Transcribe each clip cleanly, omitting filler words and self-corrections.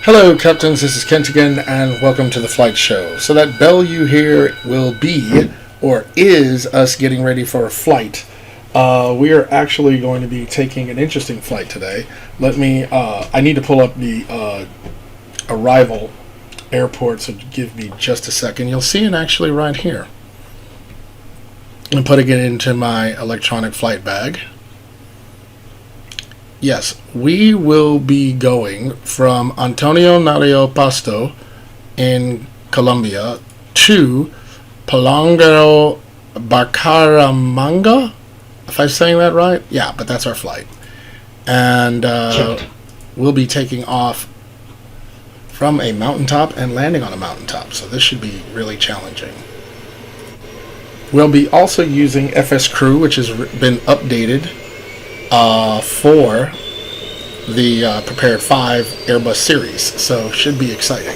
Hello, Captains. This is Kent again, and welcome to the flight show. So that bell you hear will be, or is, us getting ready for a flight. We are actually going to be taking an interesting flight today. I need to pull up the arrival airport, so give me just a second. You'll see it actually right here. I'm putting it into my electronic flight bag. Yes, we will be going from Narino, Pasto in Colombia to Palonegro, Bucaramanga, if I'm saying that right. Yeah, but that's our flight. And we'll be taking off from a mountaintop and landing on a mountaintop, so this should be really challenging. We'll be also using FS Crew, which has been updated for the Prepar3D Airbus series, so should be exciting.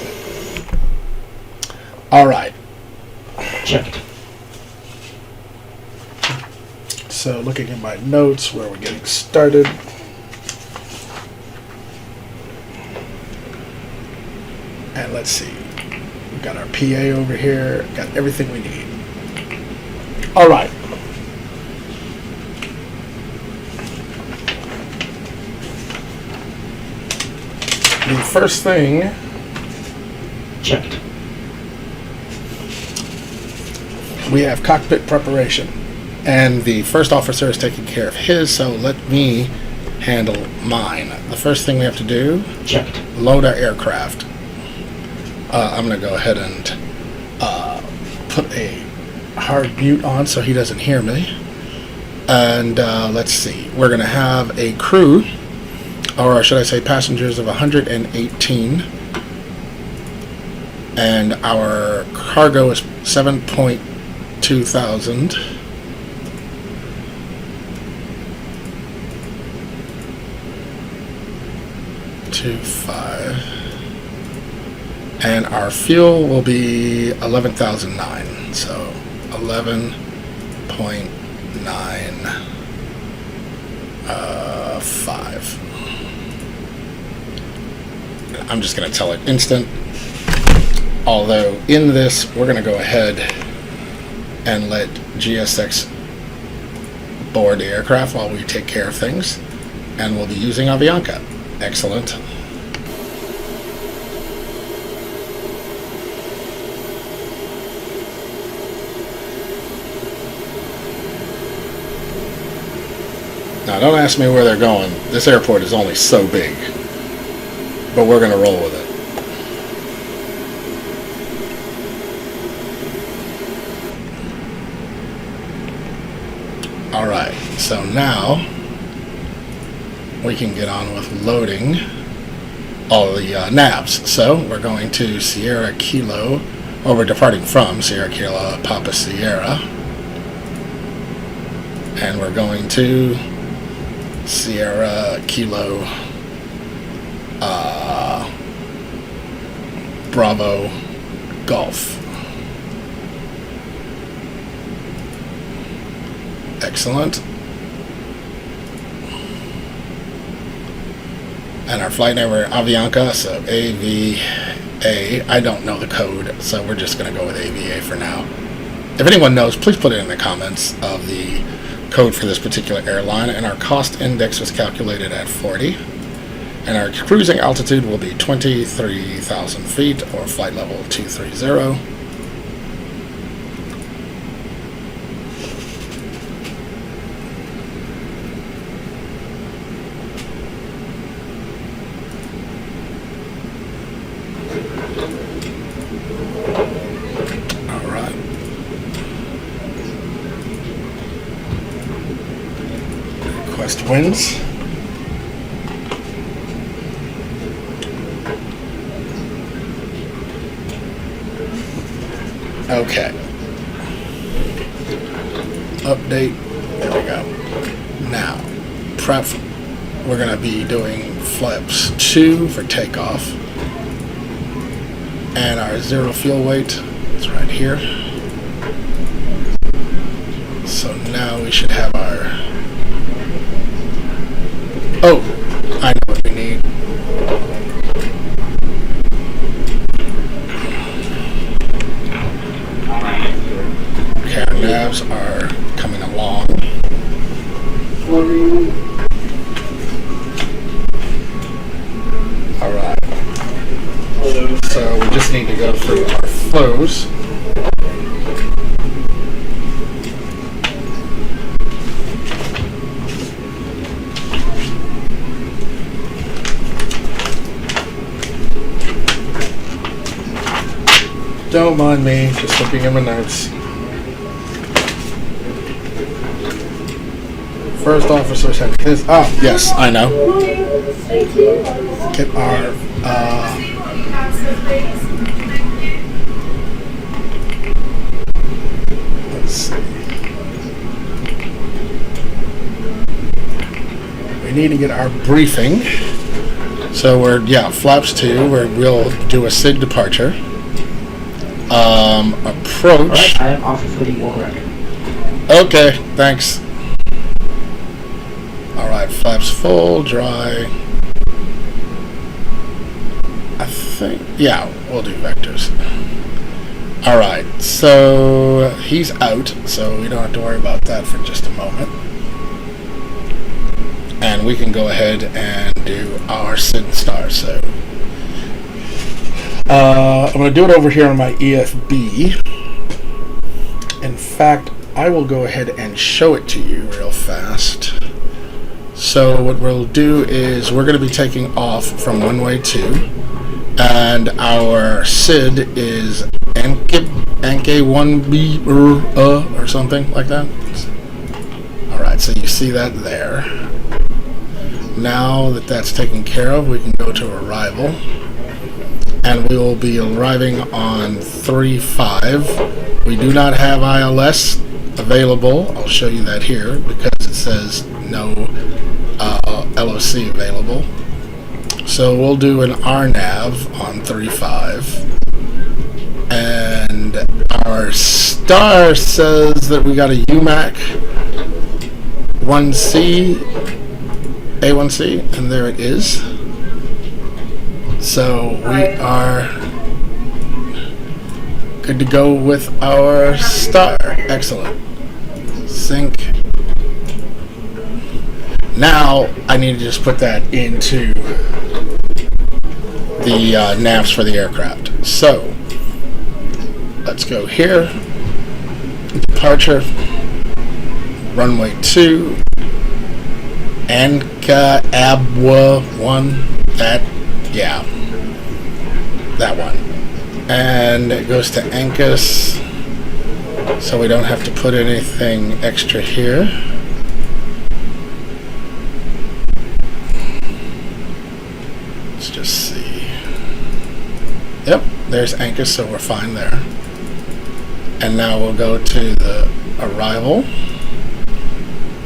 All right. Checked. So looking at my notes where we're getting started. And let's see. We've got our PA over here, got everything we need. All right. The first thing, checked. We have cockpit preparation, and the first officer is taking care of his, so let me handle mine. The first thing we have to do, checked. Load our aircraft. I'm going to go ahead and put a hard mute on so he doesn't hear me. And let's see, we're going to have a crew, or should I say passengers, of 118, and our cargo is 7.2 thousand. And our fuel will be 11,009, so 11.95. I'm just going to tell it instant, although in this we're going to go ahead and let GSX board the aircraft while we take care of things, and we'll be using Avianca. Excellent. Now don't ask me where they're going. This airport is only so big. But we're going to roll with it. Alright, so now we can get on with loading all the navs. So we're going to Sierra Kilo, or we're departing from Sierra Kilo, Papa Sierra. And we're going to Sierra Kilo Bravo Golf. Excellent. And our flight name, we're Avianca, so AVA. I don't know the code, so we're just going to go with AVA for now. If anyone knows, please put it in the comments of the code for this particular airline. And our cost index was calculated at 40. And our cruising altitude will be 23,000 feet, or flight level 230. All right. Request winds. Okay. Update. There we go. Now, prep. We're going to be doing flaps 2 for takeoff. And our zero fuel weight is right here. So now we should have our... Oh, I know what we need. flaps are coming along. Alright. So we just need to go through our flows. Don't mind me, just looking at my notes. First officer said his. Oh, yes, I know. Get our. Let's see. We need to get our briefing. So we're, flaps 2, we'll do a SIG departure. Approach. Alright, I am off for the war record. Okay, thanks. Alright, flaps full, dry. I think, we'll do vectors. Alright, so he's out, so we don't have to worry about that for just a moment. And we can go ahead and do our SID star, so. I'm going to do it over here on my EFB. In fact, I will go ahead and show it to you real fast. So what we'll do is we're going to be taking off from runway 2, and our SID is NK1B or something like that. Alright, so you see that there. Now that that's taken care of, we can go to arrival. And we will be arriving on 3.5. We do not have ILS available. I'll show you that here because it says no LOC available. So we'll do an RNAV on 3.5. And our star says that we got a UMAC 1C, A1C, and there it is. So we are good to go with our star. Excellent. Sync. Now I need to just put that into the navs for the aircraft. So let's go here. Departure. Runway 2. Anka Abwa 1. That one. And it goes to Ancus, so we don't have to put anything extra here. Let's just see. Yep, there's Ancus, so we're fine there. And now we'll go to the arrival,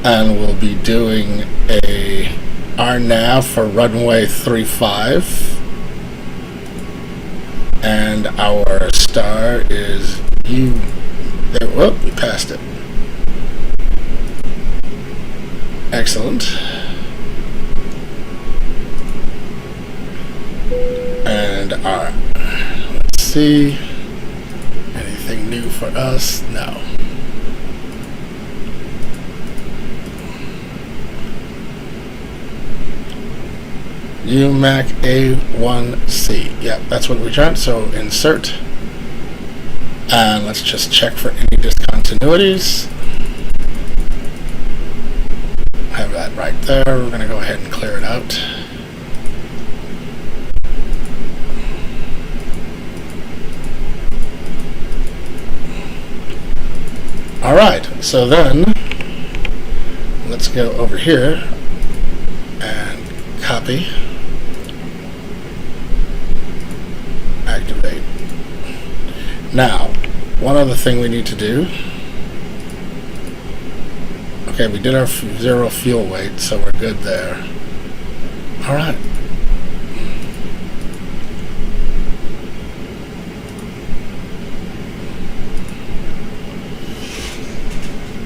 and we'll be doing a RNAV for runway 35. And our star is you. There, whoop, we passed it. Excellent. And our, let's see. Anything new for us? No. UMAC A1C. Yep, that's what we tried. So insert. And let's just check for any discontinuities. Have that right there. We're going to go ahead and clear it out. Alright, so then let's go over here and copy. Activate. Now, one other thing we need to do. Okay, we did our zero fuel weight, so we're good there. All right.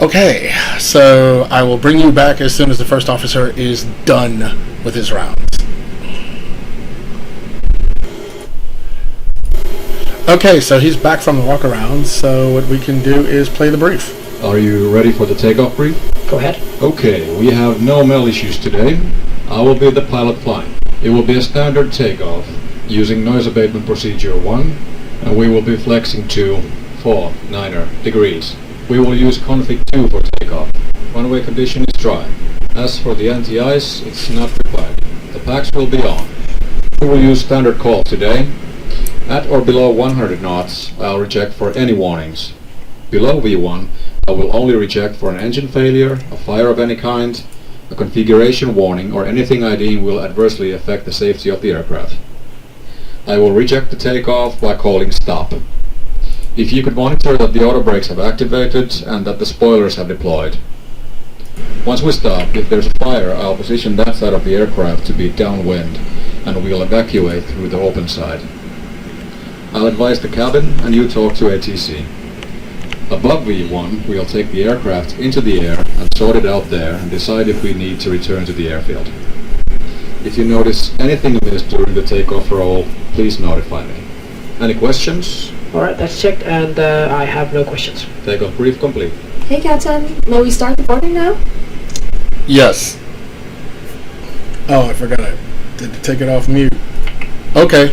Okay, so I will bring you back as soon as the first officer is done with his rounds. Okay, so he's back from the walk around, so what we can do is play the brief. Are you ready for the takeoff brief? Go ahead. Okay, we have no mail issues today. I will be the pilot flying. It will be a standard takeoff using noise abatement procedure 1, and we will be flexing to 4 degrees. We will use config 2 for takeoff. Runway condition is dry. As for the anti-ice, it's not required. The packs will be on. We will use standard call today. At or below 100 knots, I'll reject for any warnings. Below V1, I will only reject for an engine failure, a fire of any kind, a configuration warning, or anything I deem will adversely affect the safety of the aircraft. I will reject the takeoff by calling stop. If you could monitor that the auto brakes have activated and that the spoilers have deployed. Once we stop, if there's a fire, I'll position that side of the aircraft to be downwind, and we'll evacuate through the open side. I'll advise the cabin, and you talk to ATC. Above V1, we'll take the aircraft into the air and sort it out there and decide if we need to return to the airfield. If you notice anything amiss during the takeoff roll, please notify me. Any questions? Alright, that's checked, and I have no questions. Takeoff brief complete. Hey Captain, may we start the boarding now? Yes. Oh, I forgot I did take it off mute. Okay.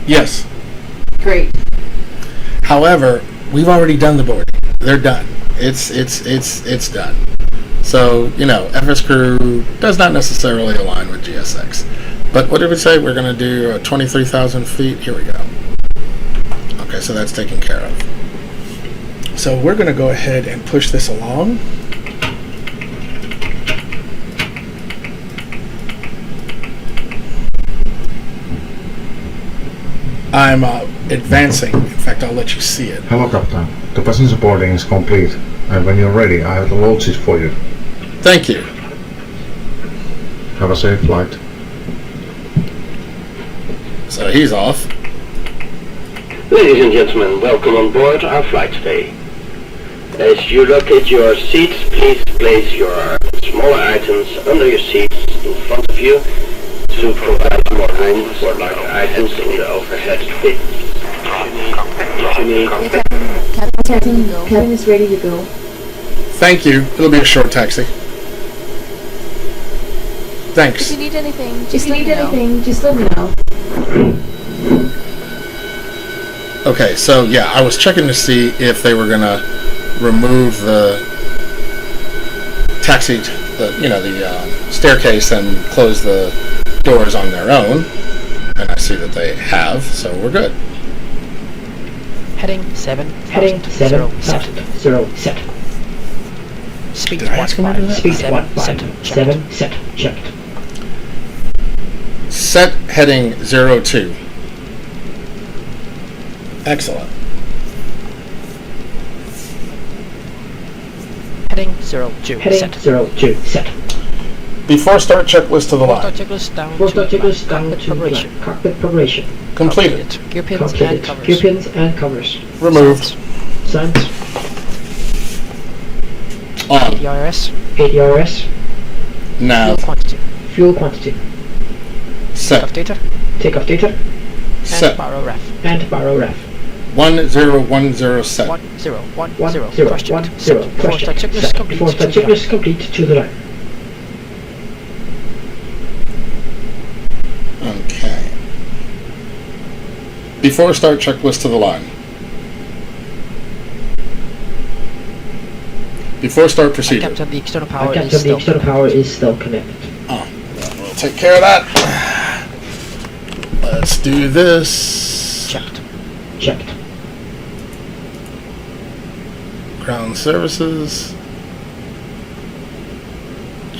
Yes. Great. However, we've already done the boarding. They're done. It's done. So, FS crew does not necessarily align with GSX. But what did we say? We're going to do 23,000 feet. Here we go. Okay, so that's taken care of. So we're going to go ahead and push this along. I'm advancing. In fact, I'll let you see it. Hello, Captain. The passenger boarding is complete, and when you're ready, I have the load sheet for you. Thank you. Have a safe flight. So he's off. Ladies and gentlemen, welcome on board our flight today. As you locate your seats, please place your smaller items under your seats in front of you to provide more room for larger items in the overhead bin. Cabin is ready to go. Thank you. It'll be a short taxi. Thanks. If you need anything, just let me know. Okay, so yeah, I was checking to see if they were gonna remove the taxi, the staircase, and close the doors on their own, and I see that they have, so we're good. Heading 7,000 set. Speed Did I ask him to do that? Speed 7 set. Checked. Set heading 02. Excellent. Heading 02 set. Before start, checklist to the line. Checklist down to cockpit preparation. Completed. Gear pins and covers. Removed. Signs. On. ADRS. Now. Fuel quantity. Set. Takeoff data. Set. And baro ref. 1010 set. 1010. Question. Before start checklist complete to the line. Okay. Before start, checklist to the line. Before start, procedure. Captain, the external power is still connected. Oh, well, we'll take care of that. Let's do this. Checked. Ground services.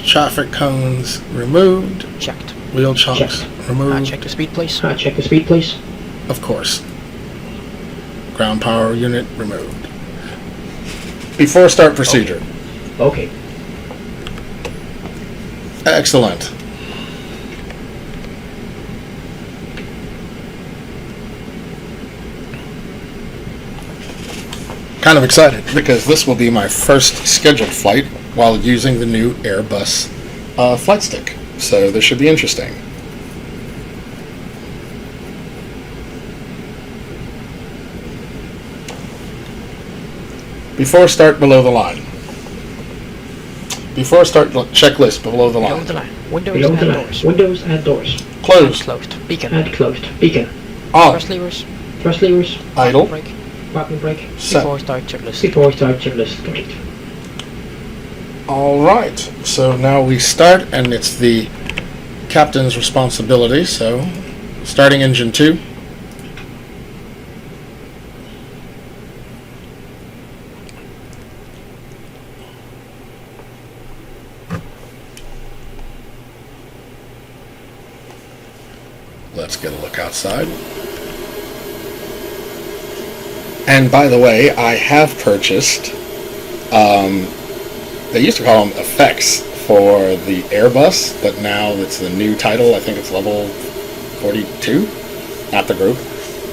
Traffic cones removed. Checked. Wheel chocks removed. Check the speed, please. Of course. Ground power unit removed. Before start procedure. Okay. Excellent. Kind of excited because this will be my first scheduled flight while using the new Airbus flight stick. So this should be interesting. Before start, below the line. Before start, checklist below the Below line. the line. Windows Below and the line. doors. Windows and doors. Closed. Closed. Beacon. And closed. Beacon. On. Thrust levers. Thrust levers. Idle. Brake. Parking brake. Set. Before start checklist. Before start checklist complete. All right. So now we start, and it's the captain's responsibility. So, starting engine 2. Let's get a look outside. And by the way, I have purchased, they used to call them effects for the Airbus, but now it's the new title. I think it's level 42, not the group.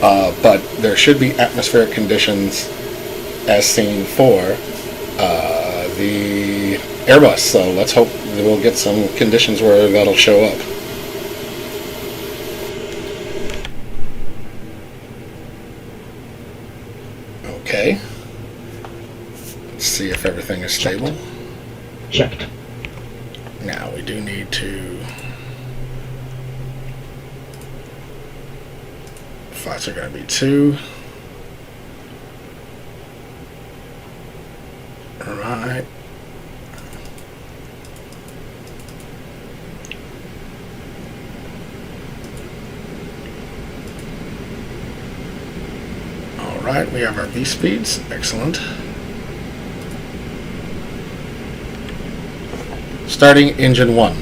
But there should be atmospheric conditions as seen for the Airbus. So let's hope that we'll get some conditions where that'll show up. Okay. Let's see if everything is stable. Checked. Now we do need to. Flights are going to be 2. Alright. Alright, we have our V speeds. Excellent. Starting engine 1.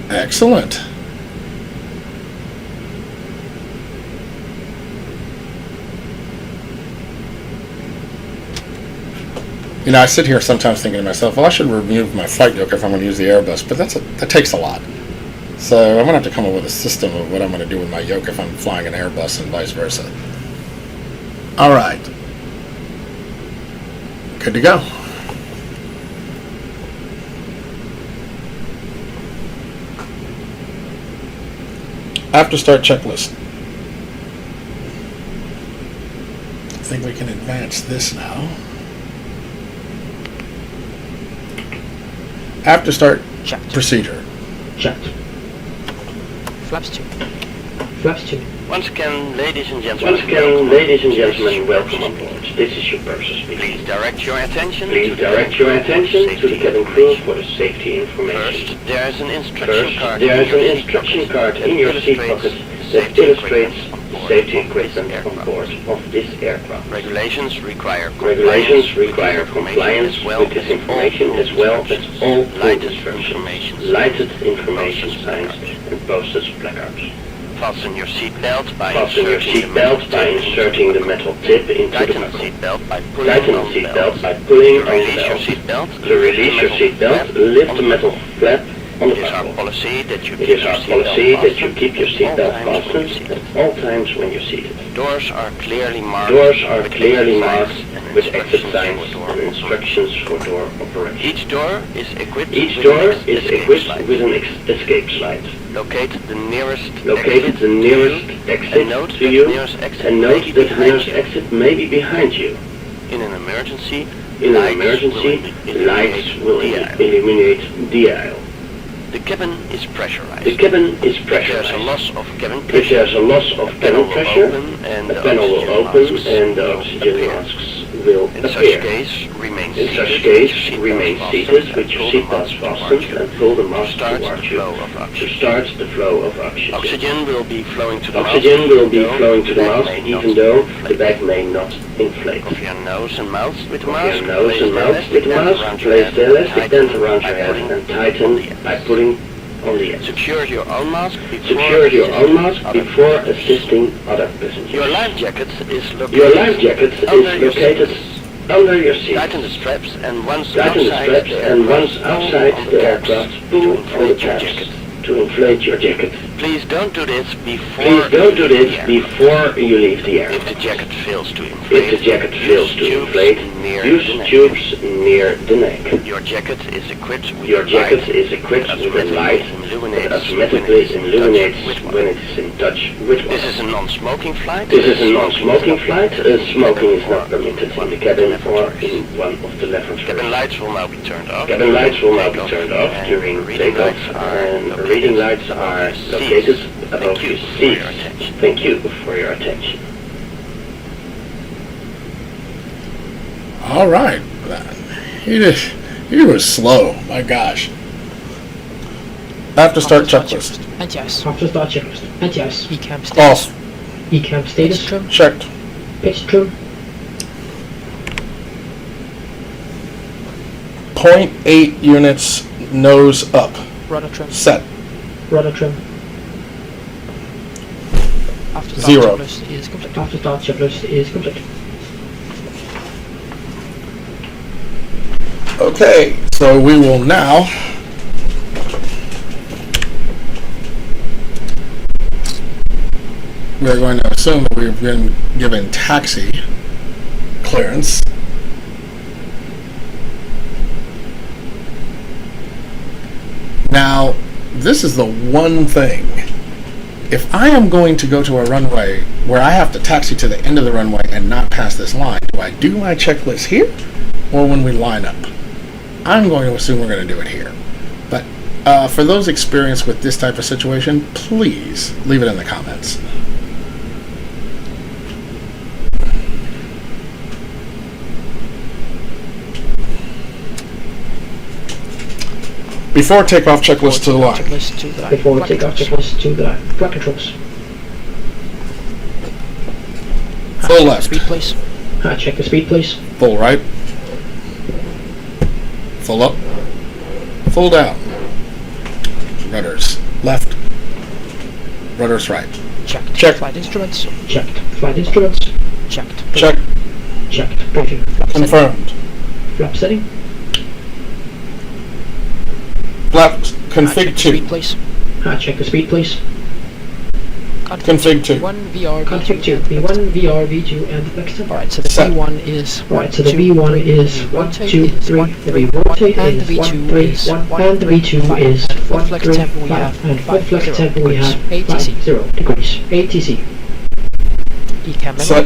Excellent. You know, I sit here sometimes thinking to myself, well, I should remove my flight yoke if I'm going to use the Airbus, but that takes a lot. So I'm going to have to come up with a system of what I'm going to do with my yoke if I'm flying an Airbus and vice versa. All right. Good to go. After start checklist. I think we can advance this now. After start Checked. procedure. Checked. Flaps 2. Flaps 2. Once again, ladies and gentlemen, welcome on board. This is your purser speaking. Please direct your attention to the cabin crew for the safety information. First, there is an instruction card in your seat pocket that illustrates the safety equipment on board of this aircraft. Regulations require compliance with this information as well as all lighted information signs and posted placards. Fasten your seatbelt by inserting the metal tip into the buckle. Tighten the seatbelt by pulling on the belt. To release your seatbelt, lift the metal flap on the buckle. It is our policy that you keep your seatbelt fastened at all times when you're seated. Doors are clearly marked with exit signs and instructions for door operation. Each door is equipped with an escape slide. Locate the nearest exit to you, and note that the nearest exit may be behind you. In an emergency, lights will illuminate the aisle. The cabin is pressurized. If there's a loss of cabin pressure, a panel will open and the oxygen masks will appear. In such case, remain seated with your seatbelts fastened and pull the mask towards you to start the flow of oxygen. Oxygen will be flowing to the mask even though the bag may not inflate. Cover your nose and mouth with the mask. Place the elastic band around your head and tighten by pulling on the edge. Secure your own mask before assisting other passengers. Your life jacket is located under your seat. Tighten the straps and once outside the aircraft, pull on the tabs to inflate your jacket. Please don't do this before you leave the air. If the jacket fails to inflate, use tubes near the neck. Your jacket is equipped with a light that automatically illuminates when it is in touch with water. This is a non-smoking flight. Smoking is not permitted in the cabin or in one of the lavatories. Cabin lights will now be turned off during takeoff, and reading lights are located above your seats. Thank you for your attention. All right. He was slow. My gosh. After start checklist. And yes. After start checklist. And yes. ECAM status. Off. ECAM status. Checked. Pitch trim. 0.8 units nose up. Rudder trim. Set. Rudder trim. After start 0. checklist is complete. After start checklist is complete. Okay, so we will now we are going to assume that we've been given taxi clearance. Now, this is the one thing. If I am going to go to a runway where I have to taxi to the end of the runway and not pass this line, do I do my checklist here or when we line up? I'm going to assume we're going to do it here. But for those experienced with this type of situation, please leave it in the comments. Before takeoff checklist to the line. Before takeoff checklist to the line. Flight controls. Full left. Speed, please. Check the speed, please. Full right. Full up. Full down. Rudders left. Rudders right. Checked. Check. Flight instruments. Checked. Flight instruments. Checked. Check. Checked. Briefing. Flap Confirmed. Setting. Flap setting. Flap config 2. Speed, please. Check the speed, please. Config 2. V1 VR config 2. V1 VR V2 and flex temp. Alright, so the Set. V1 is 1, 2, 3. The rotate is 1, 3, 1, and the V2 is 1, 3, 5, and for flex temp we have 0 degrees. ATC. ECAM memo. Set.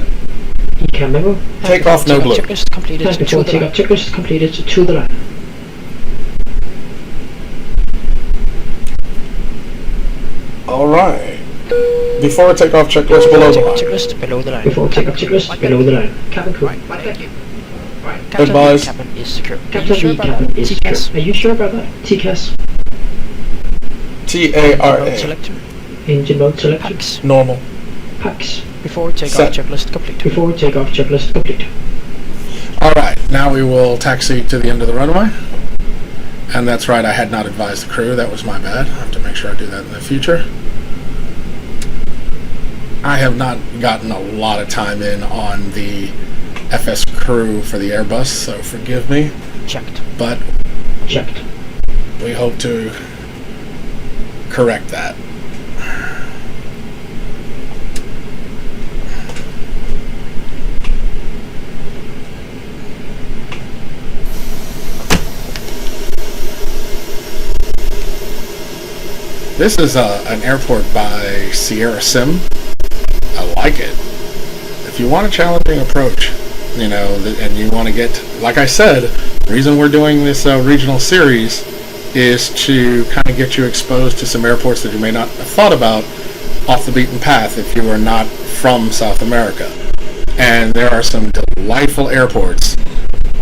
ECAM memo. Takeoff no blue. Checklist completed to the line. Checklist completed to the line. Alright. Before takeoff checklist below the line. Checklist below the line. Before takeoff checklist below the line. Cabin crew. Advise. Cabin is secure. Cabin cabin is secure. Are you sure about that? TCAS. TARA. Selector. Engine mode selection. Packs. Normal. Packs. Before takeoff Set. checklist complete. Before takeoff checklist complete. Alright, now we will taxi to the end of the runway. And that's right, I had not advised the crew. That was my bad. I have to make sure I do that in the future. I have not gotten a lot of time in on the FS crew for the Airbus, so forgive me. Checked. But Checked. we hope to correct that. This is an airport by Sierrasim. I like it. If you want a challenging approach, you know, and you want to get, like I said, the reason we're doing this regional series is to kind of get you exposed to some airports that you may not have thought about off the beaten path if you are not from South America. And there are some delightful airports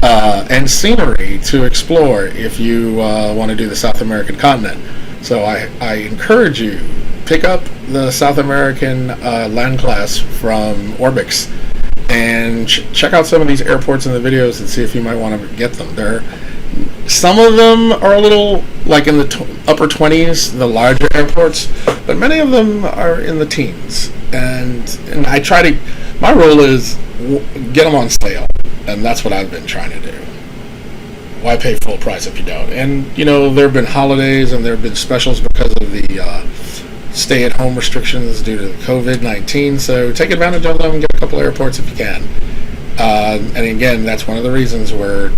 and scenery to explore if you want to do the South American continent. So I encourage you, pick up the South American land class from Orbx and check out some of these airports in the videos and see if you might want to get them. Some of them are a little like in the upper 20s, the larger airports, but many of them are in the teens. And I try to, my rule is get them on sale, and that's what I've been trying to do. Why pay full price if you don't? And, you know, there have been holidays and there have been specials because of the stay-at-home restrictions due to COVID-19, so take advantage of them and get a couple airports if you can. And again, that's one of the reasons we're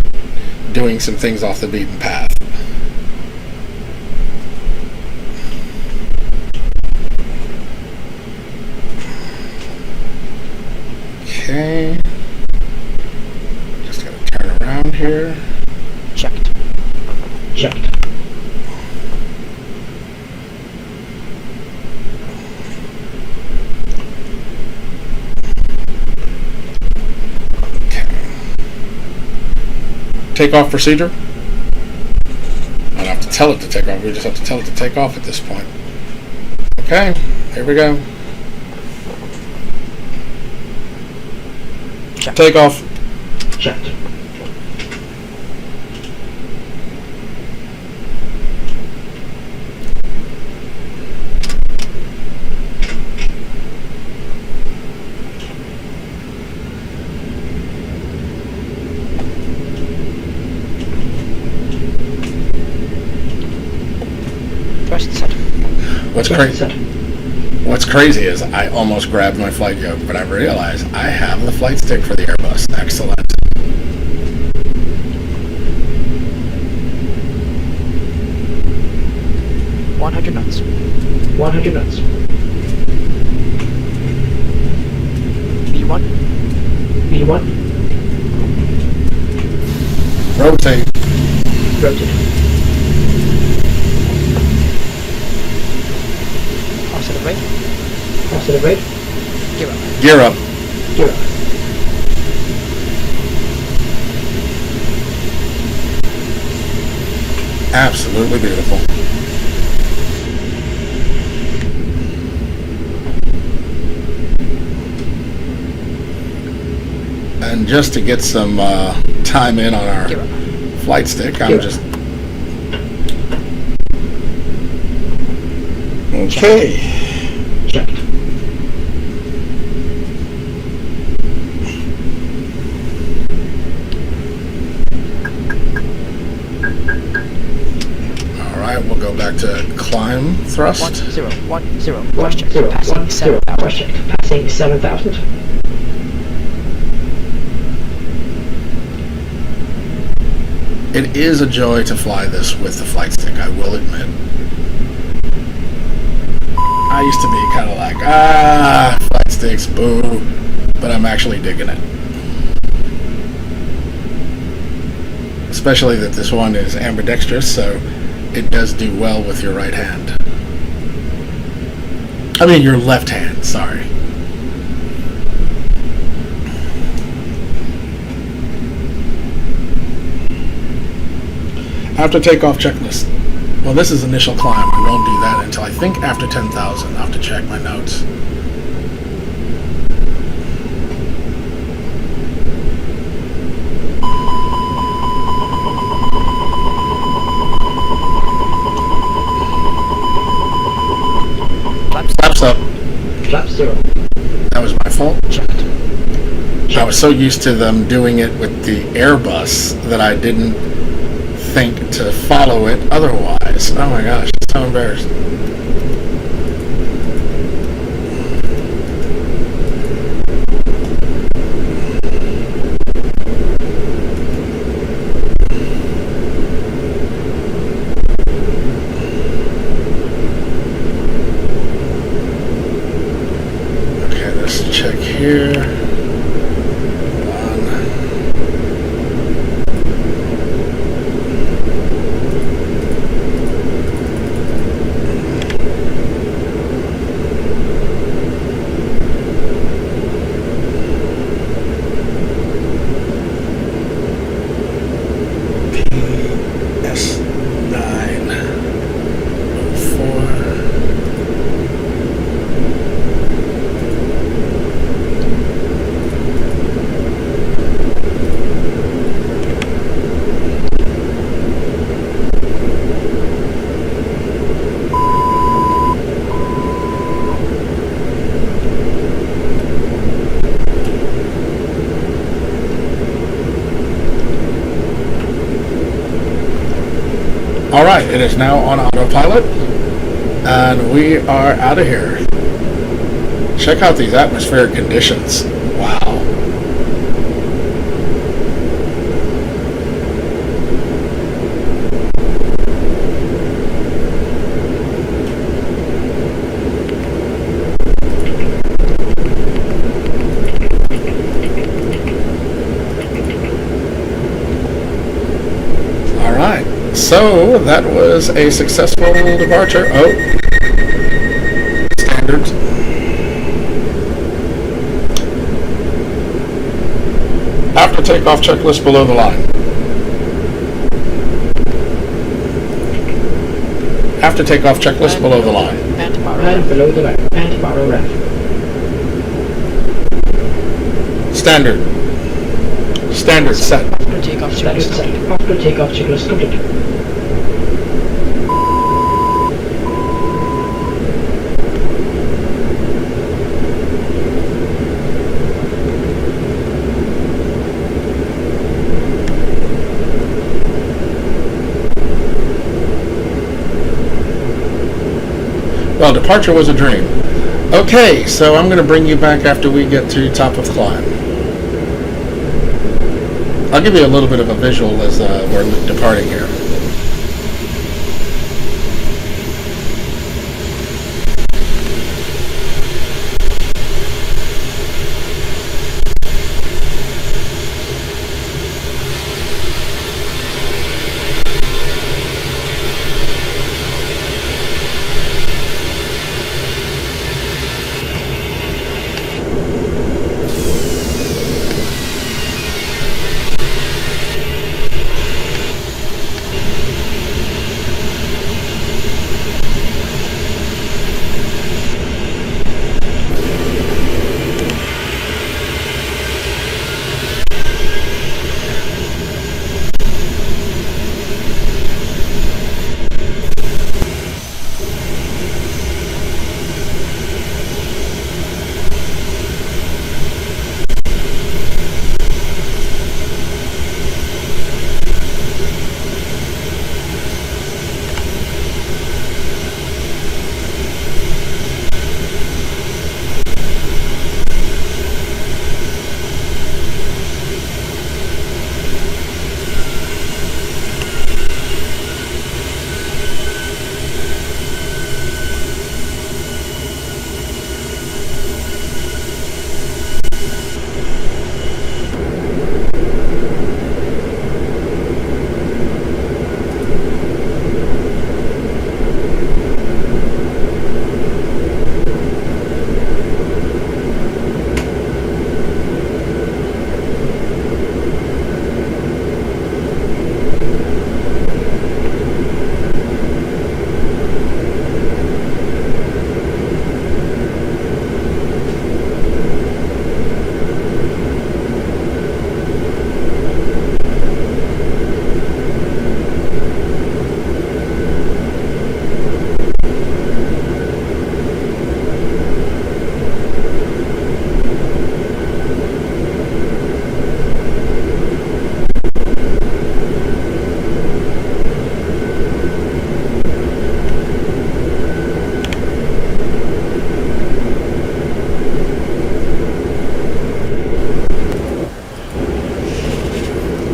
doing some things off the beaten path. Okay. Just gotta turn around here. Checked. Checked. Takeoff procedure. I don't have to tell it to take off. We just have to tell it to take off at this point. Okay, here we go. Checked. Takeoff. Checked. What's crazy is I almost grabbed my flight yoke, but I realized I have the flight stick for the Airbus. Excellent. knots. 100 knots. V1. V1. Rotate. Rotate. Accelerate. Accelerate. Gear up. Gear up. Gear up. Absolutely beautiful. And just to get some time in on our flight stick, I'm just... Okay. Checked. Alright, we'll go back to climb thrust. 1010. Passing 7,000. Passing 7,000. It is a joy to fly this with the flight stick, I will admit. I used to be kind of like, flight sticks, boo, but I'm actually digging it. Especially that this one is ambidextrous, so it does do well with your right hand. I mean, your left hand, sorry. After takeoff checklist. Well, this is initial climb. I won't do that until I think after 10,000. I'll have to check my notes. Flaps up. Flaps 0. That was my fault. Checked. I was so used to them doing it with the Airbus that I didn't think to follow it otherwise. Oh my gosh, I'm so embarrassed. Okay, let's check here. All right, it is now on autopilot, and we are out of here. Check out these atmospheric conditions. Wow. All right. So that was a successful departure. Oh, standards. After takeoff checklist below the line. After takeoff checklist below the line. And below the line. And power left. Standard. Standard set. After takeoff checklist complete. After takeoff checklist complete. Well, departure was a dream. Okay, so I'm going to bring you back after we get to top of climb. I'll give you a little bit of a visual as we're departing here.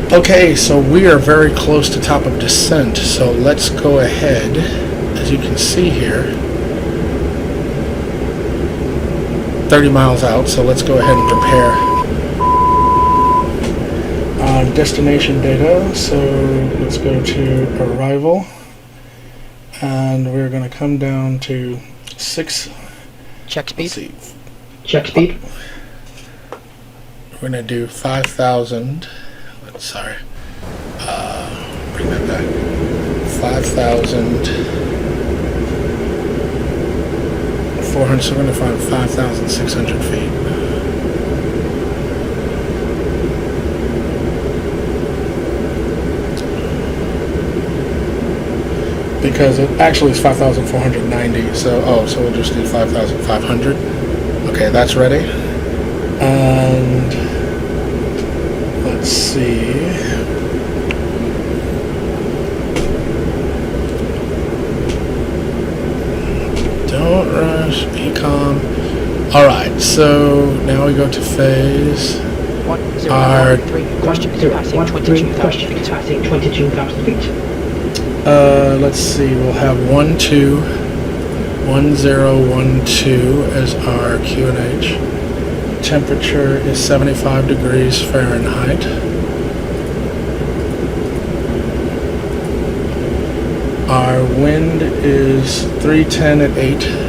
Okay, so we are very close to top of descent, so let's go ahead, as you can see here, 30 miles out, so let's go ahead and prepare destination data. So let's go to arrival, and we're going to come down to 6. Check speed. Let's see. Check speed. We're going to do 5,000. Sorry. Bring that back. 5,400. So we're going to find 5,600 feet. Because it actually is 5,490. So so we'll just do 5,500. Okay, that's ready. And let's see. Alright, so now we go to phase. 1013, question passing 22,000 feet. Let's see, we'll have 1012 as our QNH. Temperature is 75 degrees Fahrenheit. Our wind is 310 at 8.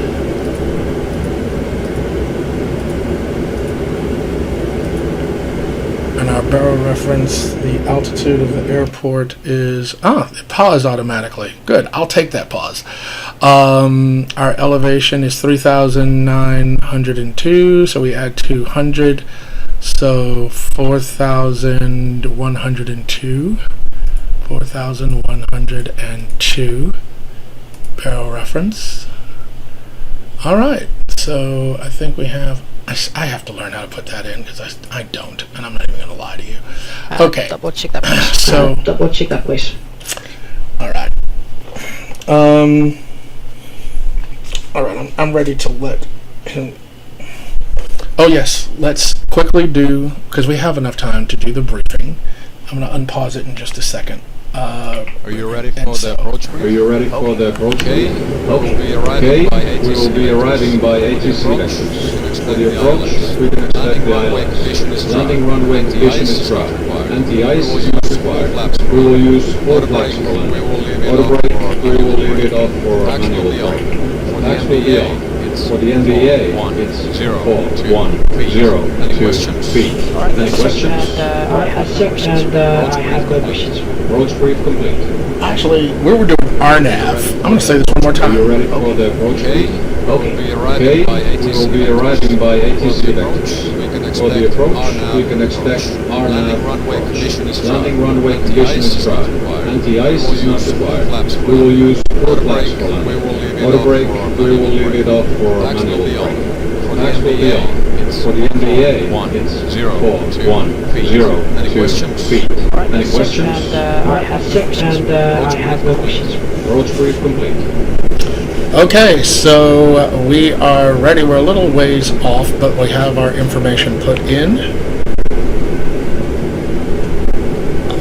And our barrel reference, the altitude of the airport is, it paused automatically. Good, I'll take that pause. Our elevation is 3,902, so we add 200, so 4,102. 4,102 barrel reference. All right, so I think we have. I have to learn how to put that in because I don't, and I'm not even going to lie to you. Okay. Double check that, please. So double check that, please. All right. All right. I'm ready to let him. Oh yes. Let's quickly do, because we have enough time to do the briefing. I'm going to unpause it in just a second. Are you ready for the approach? Are you ready for the approach? Okay. Okay. We will be arriving by ATC vectors. For the approach, we can expect the ILS. Landing runway condition is dry. Anti-ice is not required. We will use full flaps for landing. Auto brake, we will leave it off for manual brake. Tax will be on. For the NVA, it's 4,102 feet. Any questions? I have checked and I have no questions. Approach brief complete. Actually, we were doing RNAV. I'm going to say this one more Are time. you ready for the approach brief? Okay. Okay, we will be arriving by ATC vectors. For the approach, we can expect RNAV Landing runway condition is dry. Landing runway condition is dry. Anti-ice is not required. We will use full flaps for landing. Auto brake, we will leave it off for manual brake. Tax will be on. For the NVA, it's 4,102 feet. Any questions? I have checked and I have no questions. Approach brief complete. Okay, so we are ready. We're a little ways off, but we have our information put in.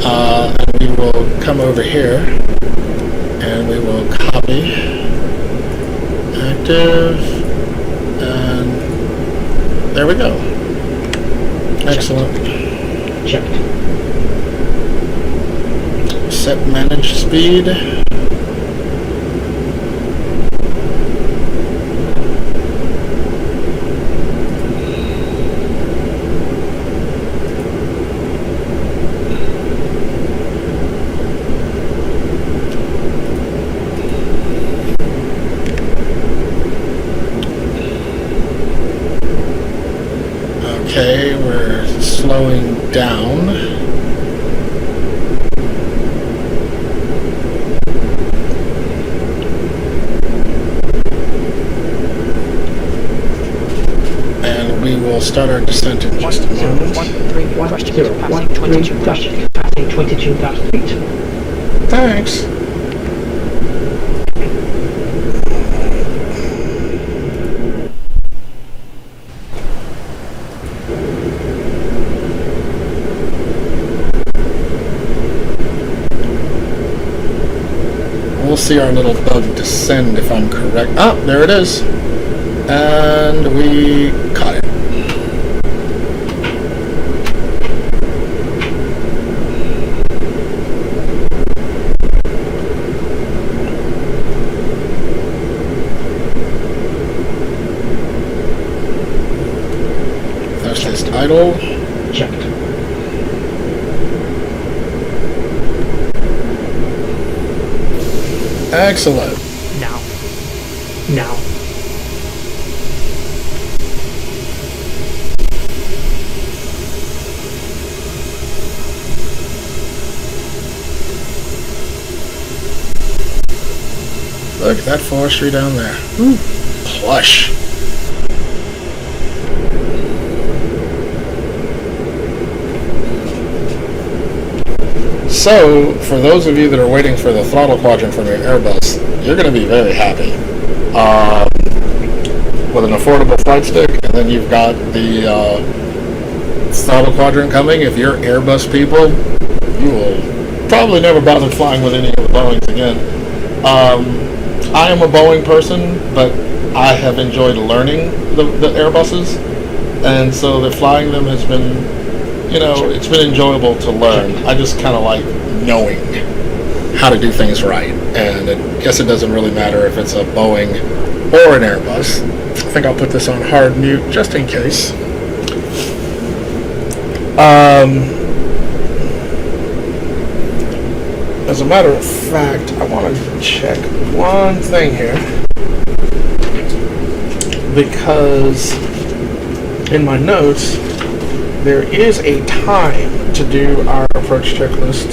And we will come over here and we will copy active, and there we go. Excellent. Checked. Set manage speed. Okay, we're slowing down. And we will start our descent in just a moment. 113, question passing 22,000 feet. Thanks. We'll see our little bug descend if I'm correct. Ah, there it is. And we caught it. That's just idle. Checked. Excellent. Now. Look at that forestry down there. Plush. So, for those of you that are waiting for the throttle quadrant from your Airbus, you're going to be very happy. with an affordable flight stick, and then you've got the throttle quadrant coming. If you're Airbus people, you will probably never bother flying with any of the Boeings again. I am a Boeing person, but I have enjoyed learning the Airbuses, and so the flying them has been, you know, it's been enjoyable to learn. I just kind of like knowing how to do things right, and I guess it doesn't really matter if it's a Boeing or an Airbus. I think I'll put this on hard mute just in case. As a matter of fact, I want to check one thing here, because in my notes there is a time to do our approach checklist,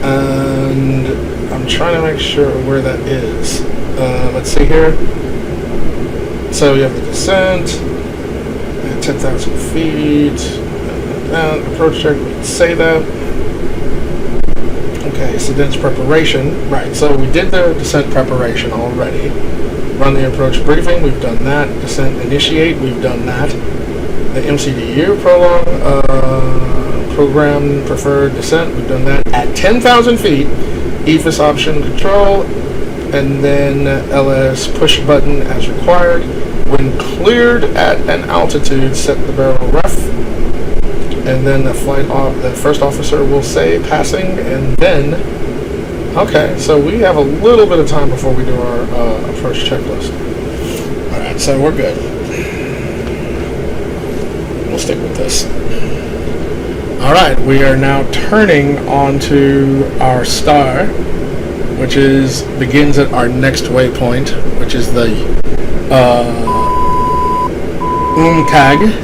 and I'm trying to make sure where that is. Let's see here. So you have the descent, 10,000 feet, approach checklist, say that. Okay, so dense preparation. Right, so we did the descent preparation already. Run the approach briefing, we've done that. Descent initiate, we've done that. The MCDU prolong, program preferred descent, we've done that. At 10,000 feet, EFIS option control, and then LS push button as required. When cleared at an altitude, set the barrel ref, and then the first officer will say passing, and then, okay, so we have a little bit of time before we do our approach checklist. All right, so we're good. We'll stick with this. All right, we are now turning onto our star, which begins at our next waypoint, which is the UMCAG.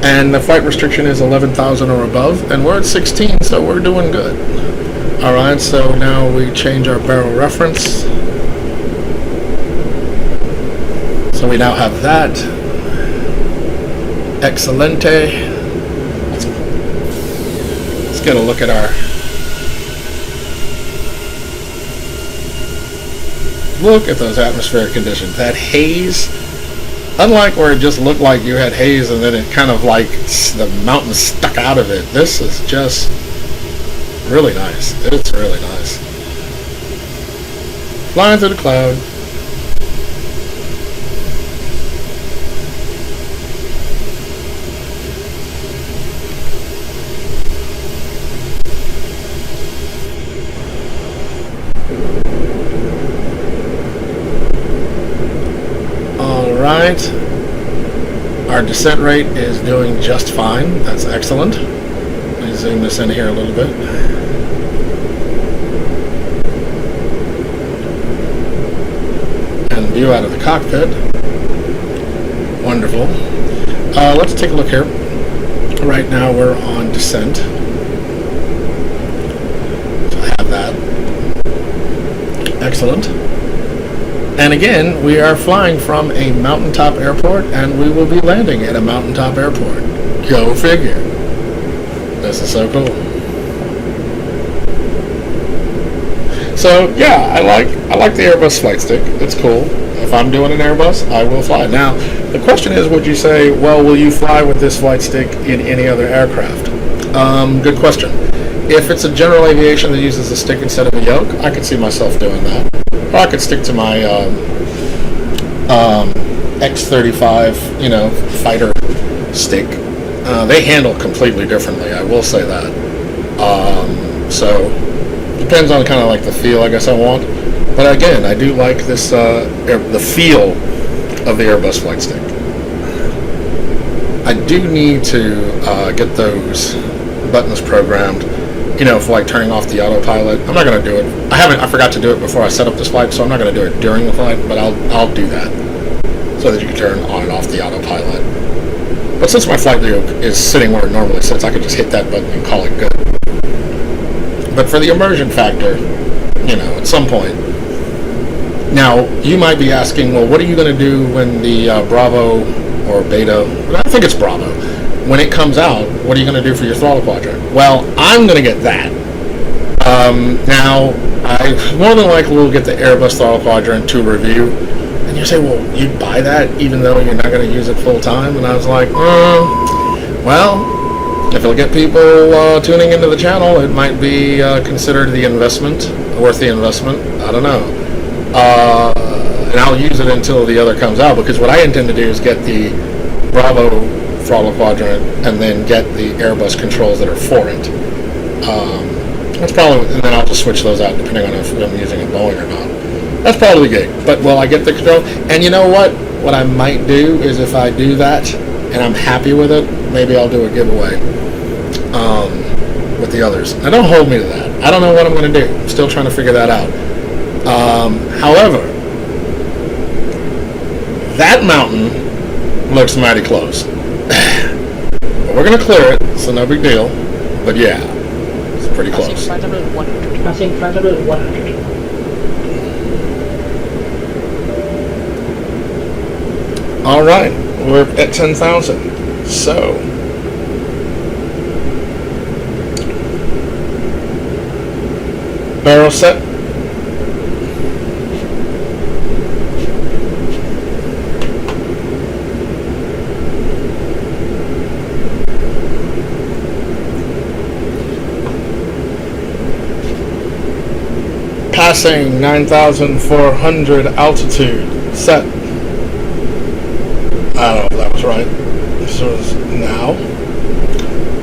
And the flight restriction is 11,000 or above, and we're at 16, so we're doing good. All right, so now we change our barrel reference. So we now have that. Excelente. Let's get a look at our... Look at those atmospheric conditions. That haze... Unlike where it just looked like you had haze and then it kind of like the mountains stuck out of it, this is just really nice. It's really nice. Flying through the cloud. Right. Our descent rate is doing just fine. That's excellent. Let me zoom this in here a little bit. And view out of the cockpit. Wonderful. Let's take a look here. Right now we're on descent. So I have that. Excellent. And again, we are flying from a mountaintop airport, and we will be landing at a mountaintop airport. Go figure. This is so cool. So yeah, I like the Airbus flight stick. It's cool. If I'm doing an Airbus, I will fly. Now, the question is, would you say, well, will you fly with this flight stick in any other aircraft? Good question. If it's a general aviation that uses a stick instead of a yoke, I could see myself doing that. Or I could stick to my X-35, fighter stick. They handle completely differently, I will say that. So, depends on kind of like the feel I guess I want. But again, I do like this, the feel of the Airbus flight stick. I do need to get those buttons programmed, for like turning off the autopilot. I'm not going to do it. I forgot to do it before I set up this flight, so I'm not going to do it during the flight, but I'll do that so that you can turn on and off the autopilot. But since my flight yoke is sitting where it normally sits, I can just hit that button and call it good. But for the immersion factor, at some point. Now, you might be asking, well, what are you going to do when the Bravo or Beta, I think it's Bravo, when it comes out, what are you going to do for your throttle quadrant? Well, I'm going to get that. Now, I more than likely will get the Airbus throttle quadrant to review, And you say, well, you'd buy that even though you're not going to use it full time? And I was like, well, if it'll get people tuning into the channel, it might be considered the investment, worth the investment. I don't know. And I'll use it until the other comes out, because what I intend to do is get the Bravo throttle quadrant and then get the Airbus controls that are for it. That's probably, and then I'll just switch those out depending on if I'm using a Boeing or not. That's probably the gig. But will I get the control? And you know what? What I might do is, if I do that and I'm happy with it, maybe I'll do a giveaway with the others. Now, don't hold me to that. I don't know what I'm going to do. I'm still trying to figure that out. However, that mountain looks mighty close. But we're going to clear it, so no big deal. But yeah, it's pretty close. Passing flight level 100. All right, we're at 10,000. So, barrel set. Passing 9,400 altitude. Set. I don't know if that was right. This was now.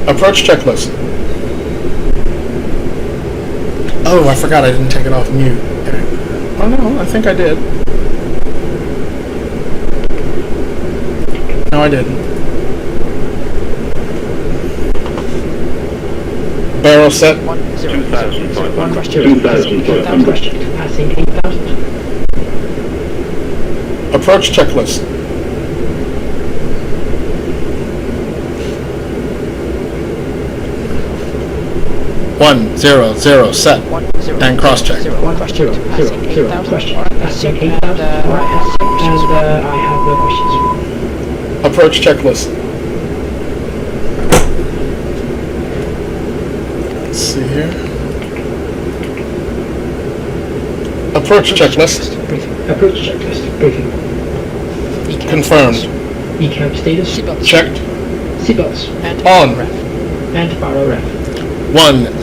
Approach checklist. Oh, I forgot I didn't take it off mute. Okay. Oh no, I think I did. No, I didn't. Barrel set. 2,000 for One question. Passing 8,000. Approach checklist. One zero zero set and cross check. One question. Question. Passing 8,000. And I have no questions. Approach checklist. Let's see here. Approach checklist. Briefing. Approach checklist. Briefing. Confirmed. ECAM status. Checked. Seatbelts. On. And power ref. 1000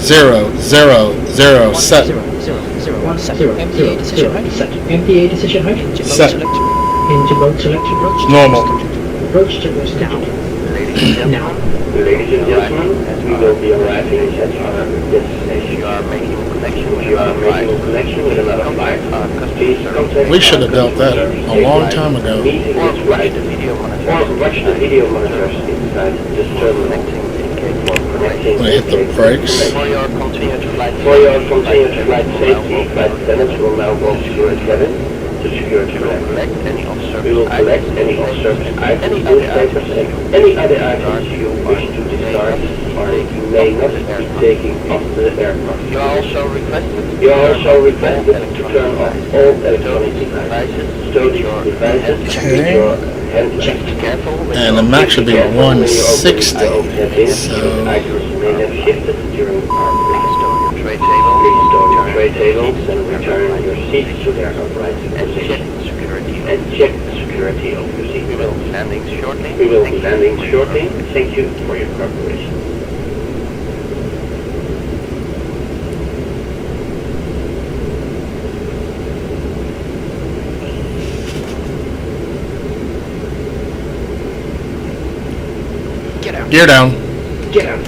set. 100 set. MPA decision height. Set. Engine mode selected. Normal. Approach checklist now. Now. Ladies and gentlemen, we will be arriving at our destination. You are making a connection with another flight. Please contact We should have dealt that a long time ago. meeting is right. Or watch the video monitors inside this terminal. I'm gonna hit the brakes. For your continued flight safety, flight attendants will now go to security cabin to security collect. We will collect any observed items, newspapers, and any other items you wish to discard or may not be taking off the aircraft. You are also requested to turn off all electronic devices, storage devices, with your hand checked. And the max should be 160. So Items may have shifted during our Pasto tray table. Please store your tray tables and return your seats to their upright position. And check the security of your seat. We will be landing shortly. Thank you for your cooperation. gear down. Get out.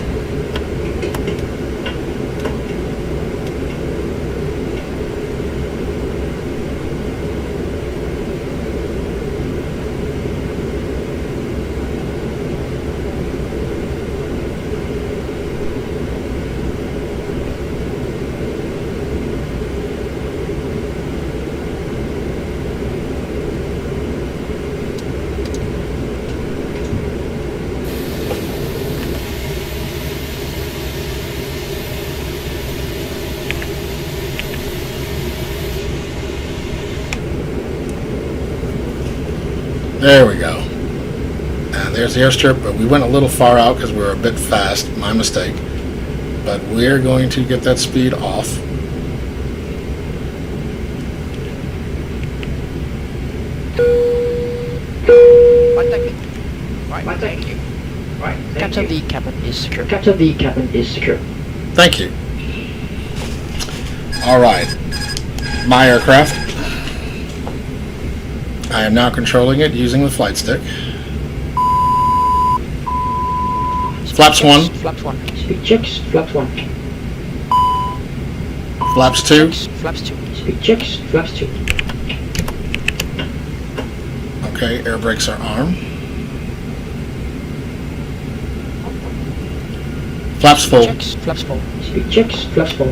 There we go. And there's the airstrip, but we went a little far out because we were a bit fast. My mistake. But we're going to get that speed off. Flight deck. Right, thank you. Right, Captain, the cabin is secure. Captain, the cabin is secure. Thank you. All right. My aircraft. I am now controlling it using the flight stick. Flaps 1. Flaps 1. Speed checks, flaps 1. Flaps 2. Flaps 2. Speed checks, flaps 2. Okay, air brakes are armed. Flaps full. Checks, flaps full. Speed checks, flaps 4.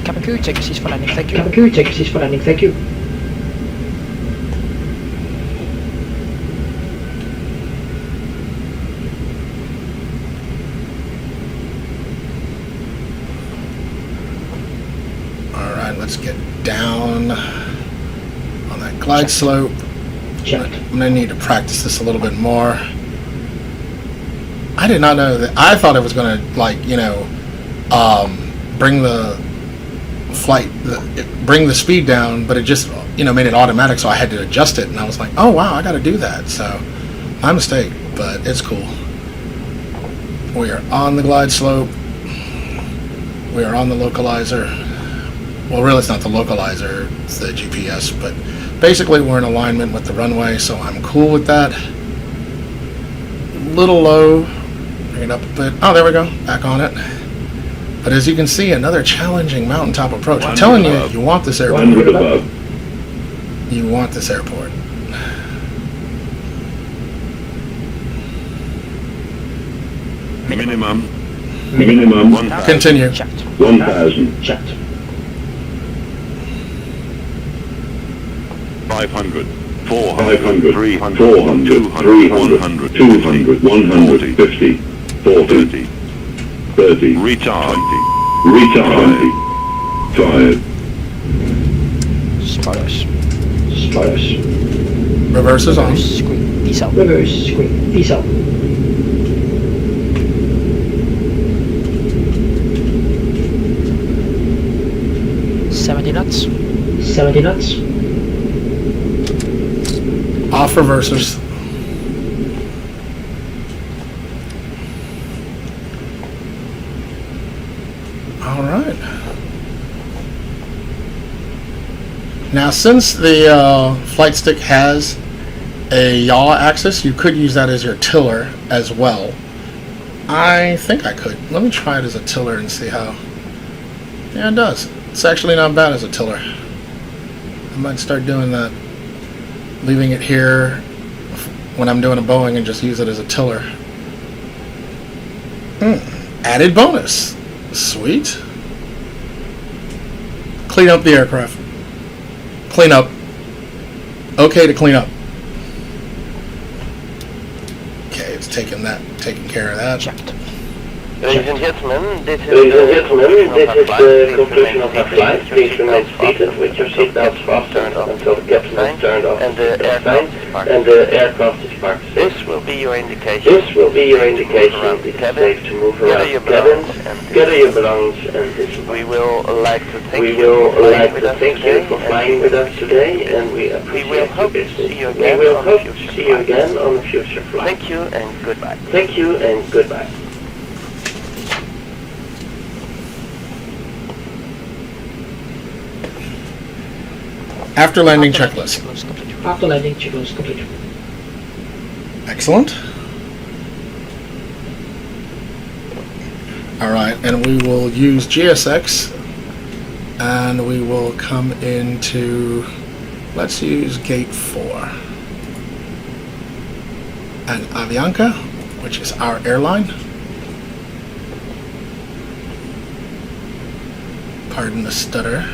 Cabin crew, take a seat for landing, thank you. Cabin crew, take a seat for landing, thank you. Alright, let's get down on that glide slope. Checked. I'm going to need to practice this a little bit more. I did not know that. I thought it was going to, like, you know, bring the flight, bring the speed down, but it just, you know, made it automatic, so I had to adjust it, and I was like, oh wow, I got to do that. So, my mistake, but it's cool. We are on the glide slope. We are on the localizer. Well, really, it's not the localizer, it's the GPS, but basically we're in alignment with the runway, so I'm cool with that. A little low. Bring it up a bit. Oh, there we go. Back on it. But as you can see, another challenging mountaintop approach. I'm telling you, you want this airport. You want this airport. Minimum. 1,000. Continue. 1,000. Checked. 500. 500, 300. 400, 300, 200, 150, 40, 30, Retard. retard, tired, Spoilers. Spoilers. Reverse is on. Screen. Diesel. Reverse screen. Diesel. Knots. 70 knots. Off reversers. All right. Now, since the flight stick has a yaw axis, you could use that as your tiller as well. I think I could. Let me try it as a tiller and see how. Yeah, it does. It's actually not bad as a tiller. I might start doing that. Leaving it here when I'm doing a Boeing and just use it as a tiller. Added bonus. Sweet. Clean up the aircraft. Clean up. Okay to clean up. Okay, it's taking care of that. Checked. Ladies and gentlemen, this is the conclusion of our flight. Please remain seated with your seatbelts fastened until the captain has turned off and the aircraft is parked. This will be your indication. It is safe to move around the cabin, gather your belongings, and listen. We will like to thank you for flying with us today, and we appreciate your business. We will hope to see you again on a future flight. Thank you and goodbye. Thank you and goodbye. After landing checklist. After landing, checklist complete. Excellent. Alright, and we will use GSX, and we will come into, let's use gate 4. And Avianca, which is our airline. Pardon the stutter.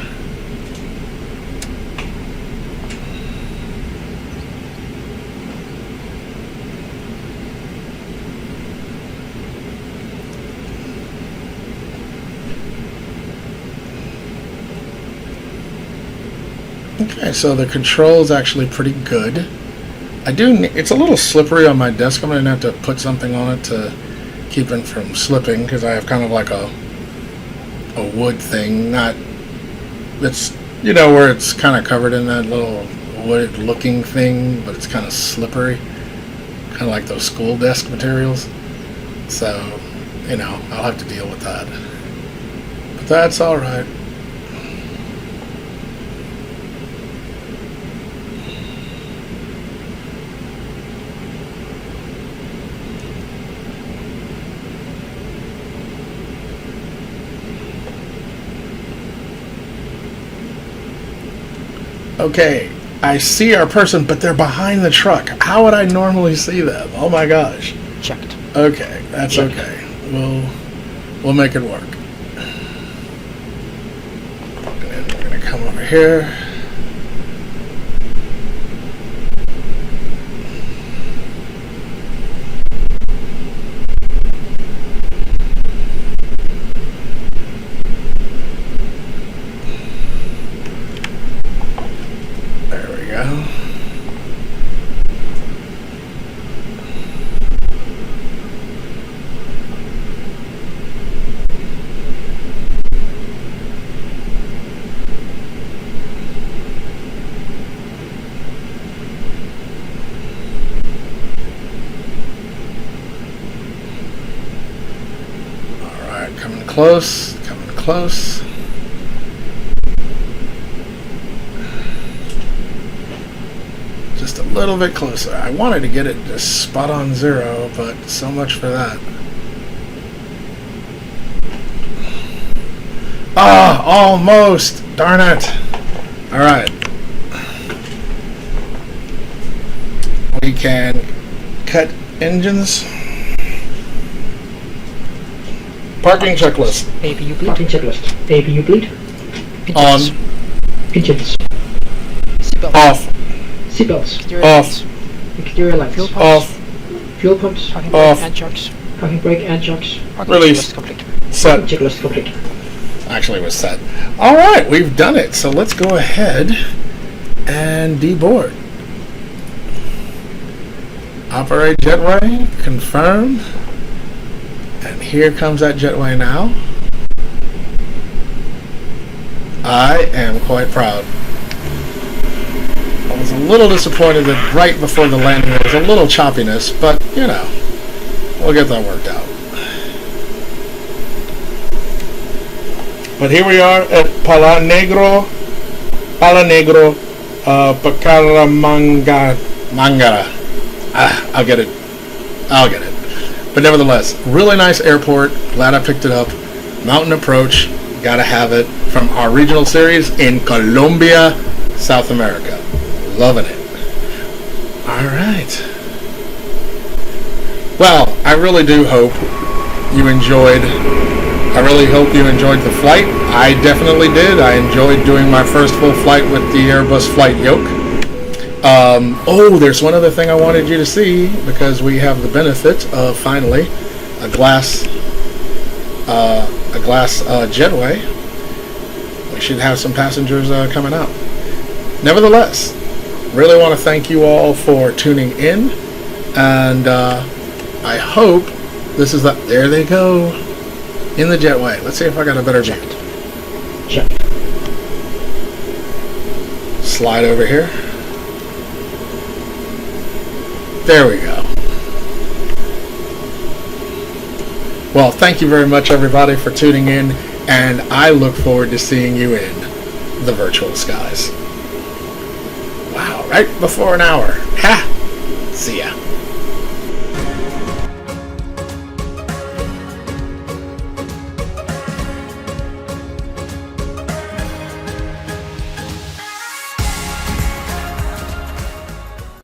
Okay, so the control is actually pretty good. It's a little slippery on my desk. I'm going to have to put something on it to keep it from slipping, because I have kind of like a wood thing. It's, you know, where it's kind of covered in that little wood looking thing, but it's kind of slippery, kind of like those school desk materials. So, you know, I'll have to deal with that. But that's all right. Okay, I see our person, but they're behind the truck. How would I normally see them? Oh my gosh. Checked. Okay, that's okay. We'll make it work. And we're gonna come over here. Close, coming close. Just a little bit closer. I wanted to get it just spot on 0, but so much for that. Ah, almost! Darn it! Alright. We can cut engines. Parking checklist. APU bleed. Parking checklist. APU bleed. On. Engines. Seatbelts. Off. Seatbelts. Exterior Off. lights. Exterior lights. Fuel pumps. Off. Fuel pumps. Parking brake Off. and shocks. Parking brake and shocks. Parking Release. checklist complete. Set. Parking checklist complete. Actually, it was set. All right, we've done it. So let's go ahead and deboard. Operate jetway. Confirm. And here comes that jetway now. I am quite proud. I was a little disappointed that right before the landing there was a little choppiness, but you know, we'll get that worked out. But here we are at Palonegro, Bucaramanga. I'll get it. But nevertheless, really nice airport. Glad I picked it up. Mountain approach. Gotta have it. From our regional series in Colombia, South America. Loving it. Alright. Well, I really do hope you enjoyed. I really hope you enjoyed the flight. I definitely did. I enjoyed doing my first full flight with the Airbus flight yoke. Oh, there's one other thing I wanted you to see, because we have the benefit of finally a glass jetway. We should have some passengers coming out. Nevertheless, really want to thank you all for tuning in, and I hope this is the. There they go in the jetway. Let's see if I got a better view. Check. Slide over here. There we go. Well, thank you very much, everybody, for tuning in, and I look forward to seeing you in the virtual skies. Wow, right before an hour. Ha! See ya.